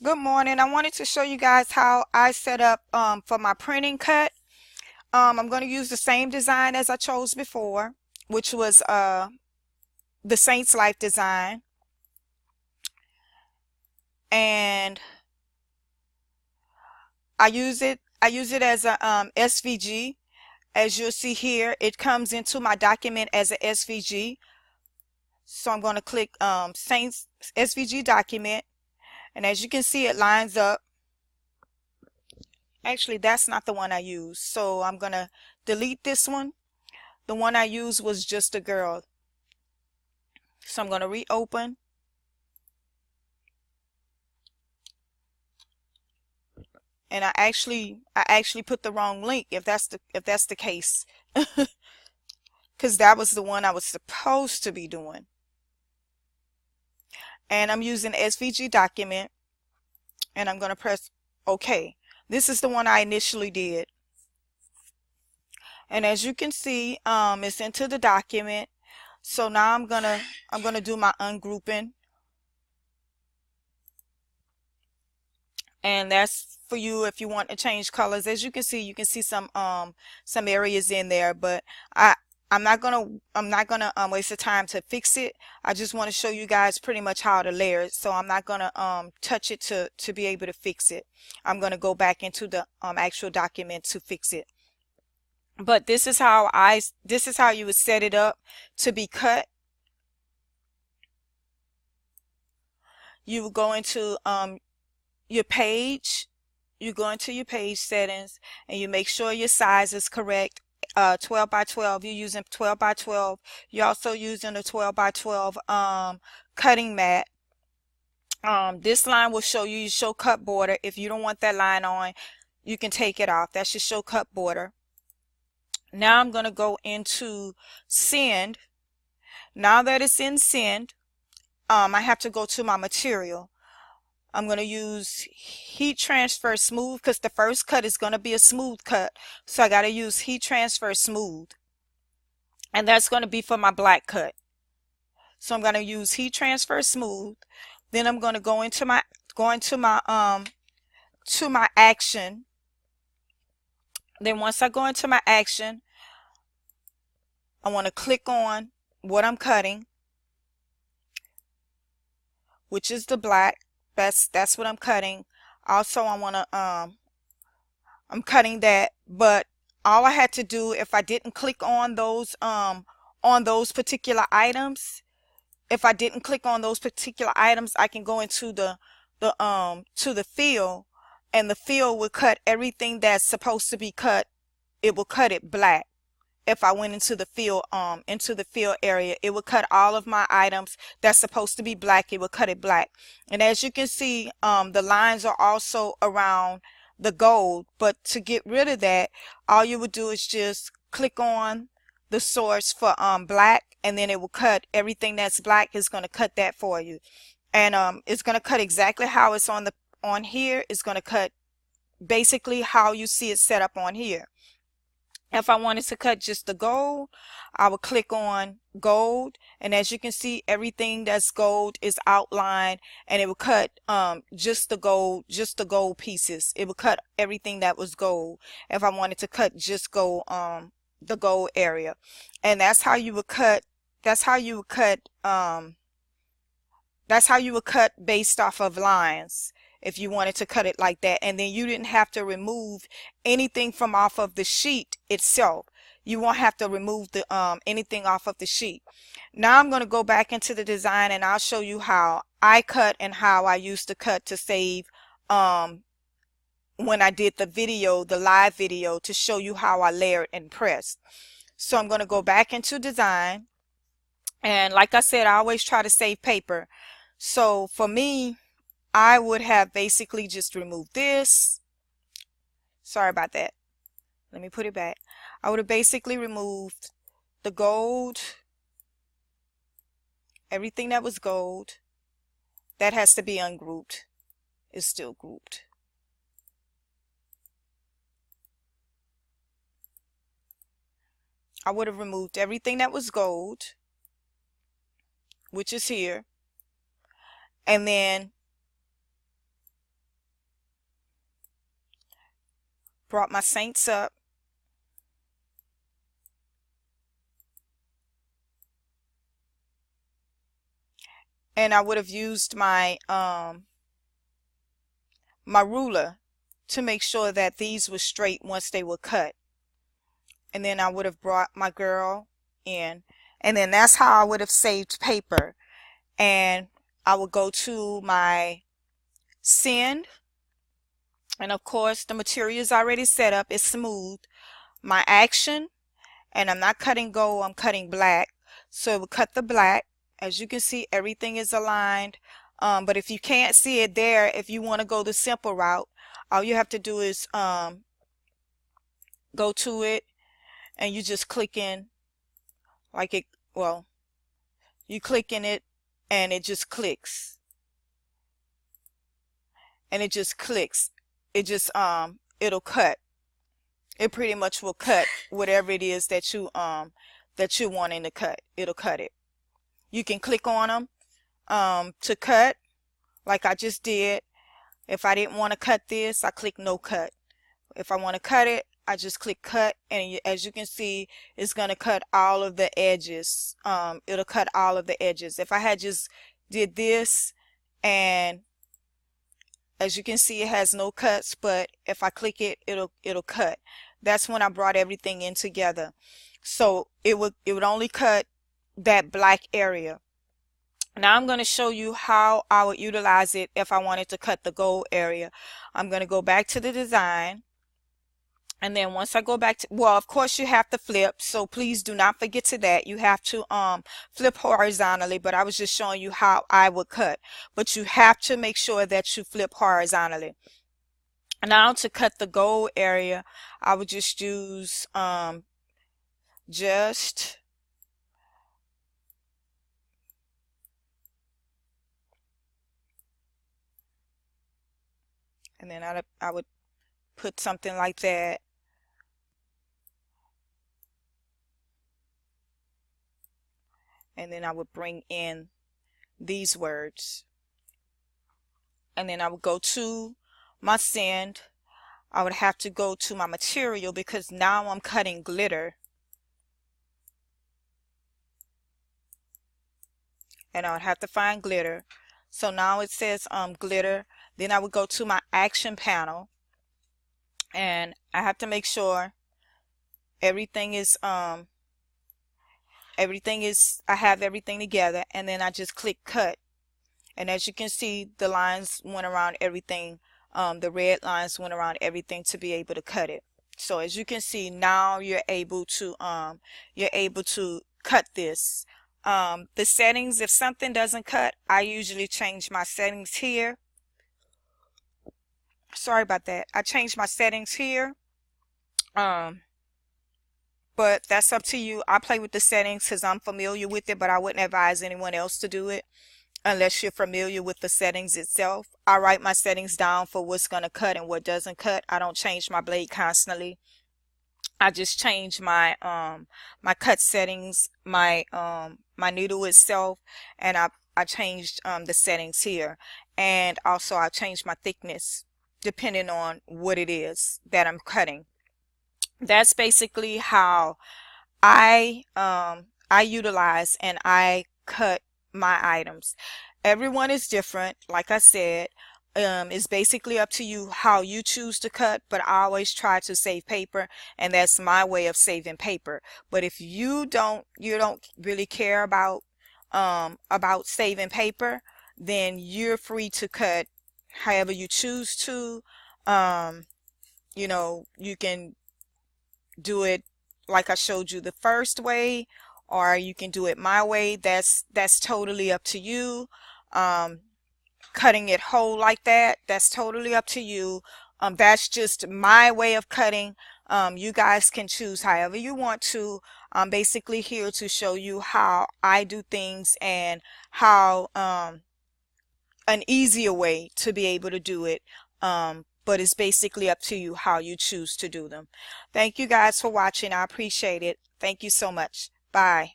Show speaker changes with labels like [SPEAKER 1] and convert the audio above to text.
[SPEAKER 1] Good morning. I wanted to show you guys how I set up for my printing cut. I'm going to use the same design as I chose before, which was the Saints Life design. And I use it as a SVG. As you'll see here, it comes into my document as a SVG. So I'm going to click Saints SVG document. And as you can see, it lines up. Actually, that's not the one I used. So I'm going to delete this one. The one I used was just a girl. So I'm going to reopen. And I actually put the wrong link if that's the case. Because that was the one I was supposed to be doing. And I'm using SVG document, and I'm going to press OK. This is the one I initially did. And as you can see, it's into the document. So now I'm gonna do my ungrouping. And that's for you if you want to change colors. As you can see some areas in there, but I'm not gonna waste the time to fix it. I just want to show you guys pretty much how to layer it. So I'm not gonna touch it to be able to fix it. I'm gonna go back into the actual document to fix it. But this is how you would set it up to be cut. You would go into your page. You go into your page settings and you make sure your size is correct. 12 by 12, you're using 12 by 12. You're also using a 12 by 12 cutting mat. This line will show you your show cut border. If you don't want that line on, you can take it off. That's your show cut border. Now I'm going to go into send. Now that it's in send, I have to go to my material. I'm going to use heat transfer smooth because the first cut is going to be a smooth cut. So I got to use heat transfer smooth. And that's going to be for my black cut. So I'm going to use heat transfer smooth. Then I'm going to go into my action. Then once I go into my action, I want to click on what I'm cutting, which is the black. That's what I'm cutting. Also, I want to I'm cutting that, but all I had to do, if I didn't click on those particular items, I can go into the fill, and the fill will cut everything that's supposed to be cut. It will cut it black. If I went into the fill area, it would cut all of my items that's supposed to be black. It would cut it black. And as you can see, the lines are also around the gold. But to get rid of that, all you would do is just click on the source for black, and then it will cut everything that's black. Is going to cut that for you, and it's going to cut exactly how it's on here. It's going to cut basically how you see it set up on here. If I wanted to cut just the gold, I would click on gold, and as you can see, everything that's gold is outlined, and it will cut just the gold pieces. It will cut everything that was gold if I wanted to cut just gold, the gold area. And that's how you would cut based off of lines, if you wanted to cut it like that. And then you didn't have to remove anything from off of the sheet itself. You won't have to remove the anything off of the sheet. Now I'm going to go back into the design, and I'll show you how I cut and how I used to cut to save when I did the live video, to show you how I layered and pressed. So I'm going to go back into design, and like I said, I always try to save paper. So for me, I would have basically just removed this. Sorry about that. Let me put it back. I would have basically removed the gold, everything that was gold. That has to be ungrouped. It's still grouped. I would have removed everything that was gold, which is here. And then brought my saints up, and I would have used my my ruler to make sure that these were straight once they were cut. And then I would have brought my girl in, and then that's how I would have saved paper. And I would go to my send, and of course the material is already set up, it's smooth. My action, and I'm not cutting gold, I'm cutting black, so it would cut the black. As you can see, everything is aligned. But if you can't see it there, if you want to go the simple route, all you have to do is go to it, and you just click in like it, well, you click in it and it just clicks, and it just clicks, it just it'll cut, it pretty much will cut whatever it is that you're wanting to cut. It'll cut it. You can click on them to cut, like I just did. If I didn't want to cut this, I click no cut. If I want to cut it, I just click cut, and as you can see, it's going to cut all of the edges. It'll cut all of the edges. If I had just did this, and as you can see, it has no cuts, but if I click it, it'll cut. That's when I brought everything in together. So it would only cut that black area. Now I'm going to show you how I would utilize it if I wanted to cut the gold area. I'm going to go back to the design. And then once I go back to, well, of course you have to flip, so please do not forget to that. You have to flip horizontally, but I was just showing you how I would cut. But you have to make sure that you flip horizontally. Now to cut the gold area, I would just use and then I would put something like that. And then I would bring in these words. And then I would go to my send. I would have to go to my material because now I'm cutting glitter. And I would have to find glitter. So now it says glitter. Then I would go to my action panel. And I have to make sure everything is I have everything together, and then I just click cut. And as you can see, the lines went around everything. The red lines went around everything to be able to cut it. So as you can see, now you're able to cut this. The settings, if something doesn't cut, I usually change my settings here. Sorry about that. I changed my settings here. But that's up to you. I play with the settings because I'm familiar with it, but I wouldn't advise anyone else to do it unless you're familiar with the settings itself. I write my settings down for what's going to cut and what doesn't cut. I don't change my blade constantly. I just change my my cut settings, my needle itself, and I changed the settings here, and also I changed my thickness depending on what it is that I'm cutting. That's basically how I utilize and I cut my items. Everyone is different, like I said. It's basically up to you how you choose to cut, but I always try to save paper, and that's my way of saving paper. But if you don't really care about saving paper, then you're free to cut however you choose to. You know, you can do it like I showed you the first way, or you can do it my way. That's totally up to you. Cutting it whole like that, that's totally up to you. That's just my way of cutting. You guys can choose however you want to. I'm basically here to show you how I do things and how an easier way to be able to do it. But it's basically up to you how you choose to do them. Thank you guys for watching. I appreciate it. Thank you so much. Bye.